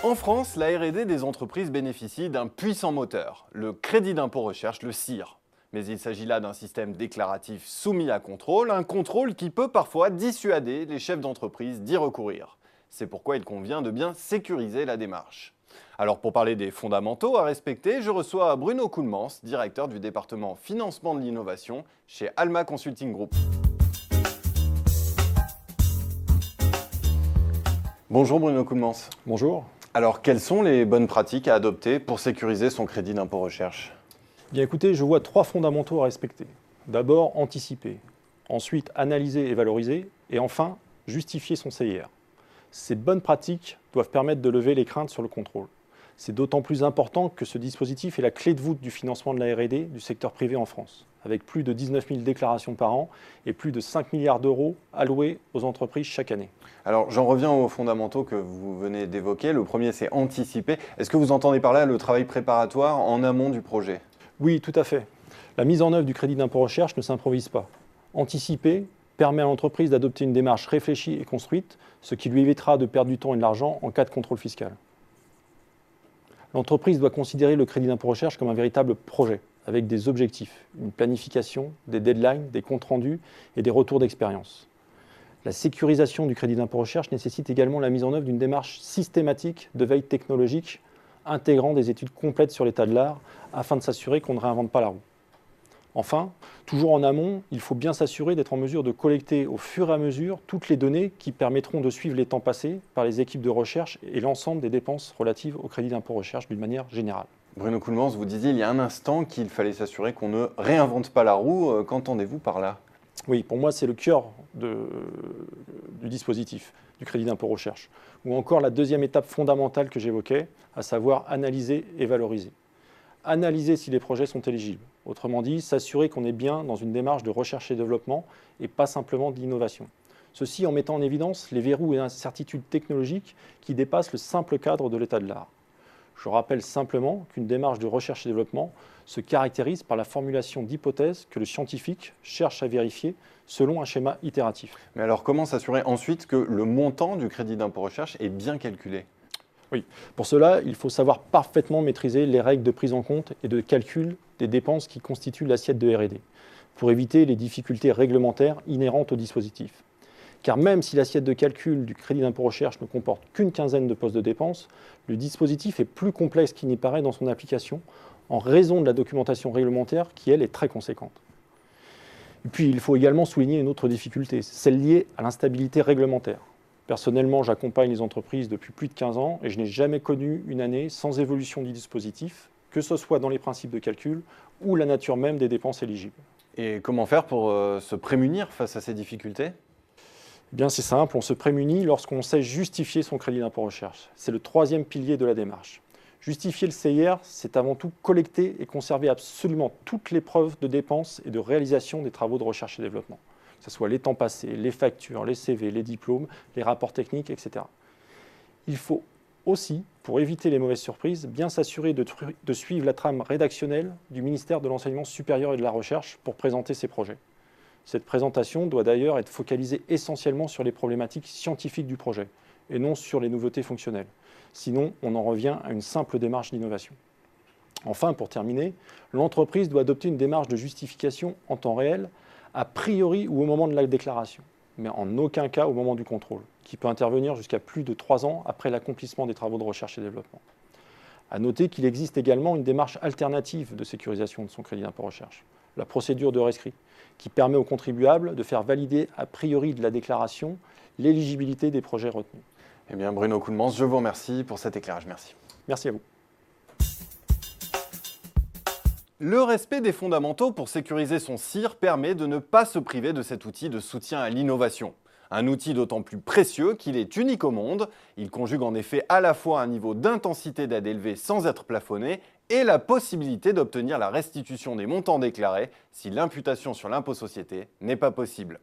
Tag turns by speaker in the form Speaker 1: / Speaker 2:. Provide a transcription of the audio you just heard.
Speaker 1: En France, la R&D des entreprises bénéficie d'un puissant moteur, le crédit d'impôt recherche, le CIR. Mais il s'agit là d'un système déclaratif soumis à contrôle, un contrôle qui peut parfois dissuader les chefs d'entreprise d'y recourir. C'est pourquoi il convient de bien sécuriser la démarche. Alors pour parler des fondamentaux à respecter, je reçois Bruno Koulmans, directeur du département financement de l'innovation chez Alma Consulting Group. Bonjour Bruno Koulmans.
Speaker 2: Bonjour.
Speaker 1: Alors, quelles sont les bonnes pratiques à adopter pour sécuriser son crédit d'impôt recherche?
Speaker 2: Bien écoutez, je vois 3 fondamentaux à respecter. D'abord, anticiper. Ensuite, analyser et valoriser. Et enfin, justifier son CIR. Ces bonnes pratiques doivent permettre de lever les craintes sur le contrôle. C'est d'autant plus important que ce dispositif est la clé de voûte du financement de la R&D du secteur privé en France, avec plus de 19 000 déclarations par an et plus de 5 milliards d'euros alloués aux entreprises chaque année.
Speaker 1: Alors, j'en reviens aux fondamentaux que vous venez d'évoquer. Le premier, c'est anticiper. Est-ce que vous entendez par là le travail préparatoire en amont du projet?
Speaker 2: Oui, tout à fait. La mise en œuvre du crédit d'impôt recherche ne s'improvise pas. Anticiper permet à l'entreprise d'adopter une démarche réfléchie et construite, ce qui lui évitera de perdre du temps et de l'argent en cas de contrôle fiscal. L'entreprise doit considérer le crédit d'impôt recherche comme un véritable projet, avec des objectifs, une planification, des deadlines, des comptes rendus et des retours d'expérience. La sécurisation du crédit d'impôt recherche nécessite également la mise en œuvre d'une démarche systématique de veille technologique intégrant des études complètes sur l'état de l'art afin de s'assurer qu'on ne réinvente pas la roue. Enfin, toujours en amont, il faut bien s'assurer d'être en mesure de collecter au fur et à mesure toutes les données qui permettront de suivre les temps passés par les équipes de recherche et l'ensemble des dépenses relatives au crédit d'impôt recherche d'une manière générale.
Speaker 1: Bruno Koulmans, vous disiez il y a un instant qu'il fallait s'assurer qu'on ne réinvente pas la roue. Qu'entendez-vous par là?
Speaker 2: Oui, pour moi, c'est le cœur du dispositif du crédit d'impôt recherche. Ou encore la deuxième étape fondamentale que j'évoquais, à savoir analyser et valoriser. Analyser si les projets sont éligibles. Autrement dit, s'assurer qu'on est bien dans une démarche de recherche et développement et pas simplement d'innovation. Ceci en mettant en évidence les verrous et incertitudes technologiques qui dépassent le simple cadre de l'état de l'art. Je rappelle simplement qu'une démarche de recherche et développement se caractérise par la formulation d'hypothèses que le scientifique cherche à vérifier selon un schéma itératif.
Speaker 1: Mais alors, comment s'assurer ensuite que le montant du crédit d'impôt recherche est bien calculé?
Speaker 2: Oui, pour cela, il faut savoir parfaitement maîtriser les règles de prise en compte et de calcul des dépenses qui constituent l'assiette de R&D, pour éviter les difficultés réglementaires inhérentes au dispositif. Car même si l'assiette de calcul du crédit d'impôt recherche ne comporte qu'une quinzaine de postes de dépenses, le dispositif est plus complexe qu'il n'y paraît dans son application, en raison de la documentation réglementaire qui, elle, est très conséquente. Et puis, il faut également souligner une autre difficulté, celle liée à l'instabilité réglementaire. Personnellement, j'accompagne les entreprises depuis plus de 15 ans et je n'ai jamais connu une année sans évolution du dispositif, que ce soit dans les principes de calcul ou la nature même des dépenses éligibles.
Speaker 1: Et comment faire pour se prémunir face à ces difficultés?
Speaker 2: Eh bien, c'est simple, on se prémunit lorsqu'on sait justifier son crédit d'impôt recherche. C'est le troisième pilier de la démarche. Justifier le CIR, c'est avant tout collecter et conserver absolument toutes les preuves de dépenses et de réalisation des travaux de recherche et développement. Que ce soit les temps passés, les factures, les CV, les diplômes, les rapports techniques, etc. Il faut aussi, pour éviter les mauvaises surprises, bien s'assurer de suivre la trame rédactionnelle du ministère de l'Enseignement supérieur et de la Recherche pour présenter ses projets. Cette présentation doit d'ailleurs être focalisée essentiellement sur les problématiques scientifiques du projet et non sur les nouveautés fonctionnelles. Sinon, on en revient à une simple démarche d'innovation. Enfin, pour terminer, l'entreprise doit adopter une démarche de justification en temps réel, a priori ou au moment de la déclaration, mais en aucun cas au moment du contrôle, qui peut intervenir jusqu'à plus de 3 ans après l'accomplissement des travaux de recherche et développement. À noter qu'il existe également une démarche alternative de sécurisation de son crédit d'impôt recherche, la procédure de rescrit, qui permet aux contribuables de faire valider a priori de la déclaration l'éligibilité des projets retenus.
Speaker 1: Eh bien, Bruno Koulmans, je vous remercie pour cet éclairage. Merci.
Speaker 2: Merci à vous.
Speaker 1: Le respect des fondamentaux pour sécuriser son CIR permet de ne pas se priver de cet outil de soutien à l'innovation. Un outil d'autant plus précieux qu'il est unique au monde. Il conjugue en effet à la fois un niveau d'intensité d'aide élevé sans être plafonné et la possibilité d'obtenir la restitution des montants déclarés si l'imputation sur l'impôt société n'est pas possible.